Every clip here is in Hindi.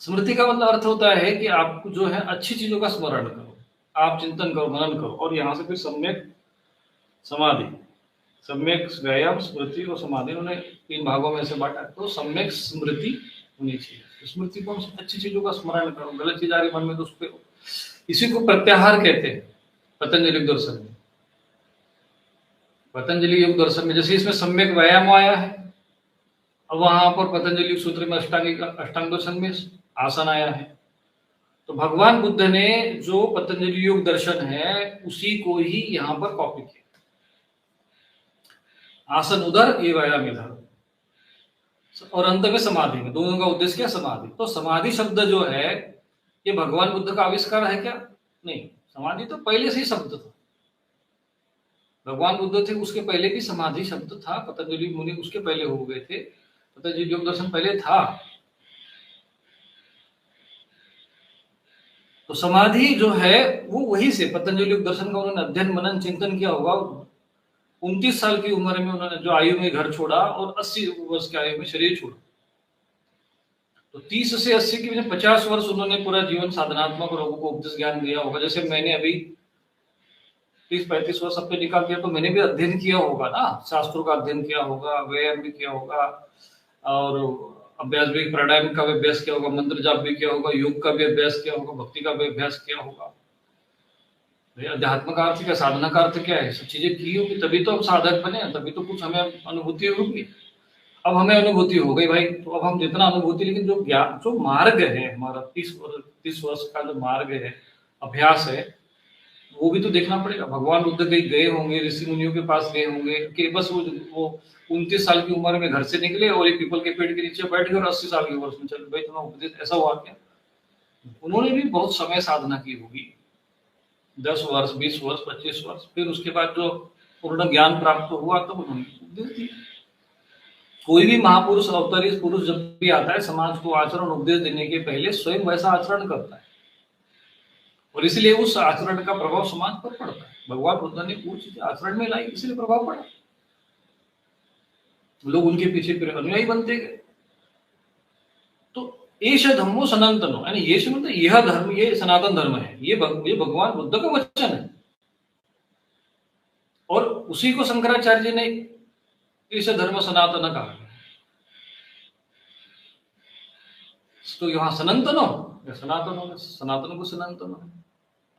स्मृति का मतलब अर्थ होता है कि आप जो है अच्छी चीजों का स्मरण करो, आप चिंतन करो, मनन करो, और यहाँ से फिर सम्यक समाधि, सम्यक व्यायाम, स्मृति और समाधि, उन्होंने 3 भागों में से बांटा। तो सम्यक स्मृति होनी चाहिए। स्मृति को अच्छी चीजों का स्मरण करो, गलत चीज आ रही मन में तो उस पर, इसी को प्रत्याहार कहते हैं पतंजलि दर्शन में। पतंजलि योग दर्शन में जैसे इसमें सम्यक व्यायाम आया है, अब वहां पर पतंजलि सूत्र में अष्टांग दर्शन में आसन आया है। तो भगवान बुद्ध ने जो पतंजलि योग दर्शन है उसी को ही यहां पर कॉपी किया। आसन उधर, ये व्यायाम इधर, और अंत में समाधि में, दोनों का उद्देश्य क्या? समाधि। तो समाधि शब्द जो है ये भगवान बुद्ध का आविष्कार है क्या? नहीं, समाधि तो पहले से ही शब्द था। भगवान बुद्ध थे उसके पहले भी समाधि शब्द था, पतंजलि मुनि उसके पहले हो गए थे, पतंजलि योग दर्शन पहले था। तो समाधि जो है वो वही से पतंजलि योग दर्शन का उन्होंने अध्ययन मनन चिंतन किया होगा। 29 साल की उम्र में उन्होंने जो आयु में घर छोड़ा और 80 वर्ष की आयु में शरीर छोड़ा। तो 30 से 80 के बीच 50 वर्ष उन्होंने पूरा जीवन साधनात्मक लोगों को उपदेश ज्ञान दिया होगा। जैसे मैंने अभी 30-35 वर्ष अपने निकाल दिया, तो मैंने भी अध्ययन किया होगा ना, शास्त्रों का अध्ययन किया होगा, व्यायाम भी किया होगा, और अभ्यास भी, प्राणायाम का भी अभ्यास किया होगा, मंत्र जाप भी किया होगा, योग का भी अभ्यास किया होगा, भक्ति का भी अभ्यास किया होगा। अध्यात्म का अर्थ क्या, साधना का अर्थ क्या है? सब चीजें की होगी तभी तो हम साधक बने, तभी तो कुछ हमें अनुभूति होगी। अब हमें अनुभूति हो गई भाई, तो अब हम जितना अनुभूति, लेकिन जो ज्ञान, जो मार्ग है हमारा 30 वर्ष का जो मार्ग है, अभ्यास है, वो भी तो देखना पड़ेगा। भगवान बुद्ध कहीं गए होंगे, ऋषि मुनियों के पास गए होंगे कि बस वो 29 साल की उम्र में घर से निकले और एक पीपल के पेड़ के नीचे बैठ गए और 80 साल की वर्ष में चल भाई तुम्हें उपदेश, ऐसा हुआ क्या? उन्होंने भी बहुत समय साधना की होगी, 10 वर्ष, 20 वर्ष, 25 वर्ष, फिर उसके बाद जो पूर्ण ज्ञान प्राप्त हुआ तो उन्होंने उपदेश दिया। कोई भी महापुरुष, अवतरित पुरुष जब भी आता है, समाज को आचरण उपदेश देने के पहले स्वयं वैसा आचरण करता है, और इसलिए उस आचरण का प्रभाव समाज पर पड़ता है। भगवान बुद्ध ने वो चीजें आचरण में लाई, इसलिए प्रभाव पड़ा, लोग उनके पीछे फिर अनुयायी बनते गए। तो एष धर्मो सनातनो, यानी ये मतलब यह धर्म, ये सनातन धर्म है, ये भगवान बुद्ध का वचन है, और उसी को शंकराचार्य जी ने इस धर्म सनातन कहा। तो यहाँ सनातनो या सनातन हो, सनातन को सनातन है,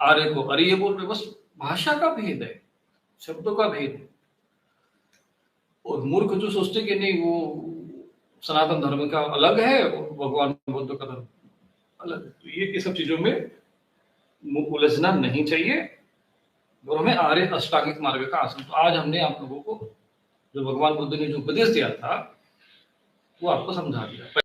आर्य को आर्य बोल रहे, बस भाषा का भेद है, शब्दों का भेद है। और मूर्ख जो सोचते कि नहीं वो सनातन धर्म का अलग है और भगवान बुद्ध का धर्म अलग है, तो ये सब चीजों में उलझना नहीं चाहिए, और हमें आर्य अष्टांगिक मार्ग का आसन। तो आज हमने आप लोगों को जो भगवान बुद्ध ने जो उपदेश दिया था वो आपको समझा दिया।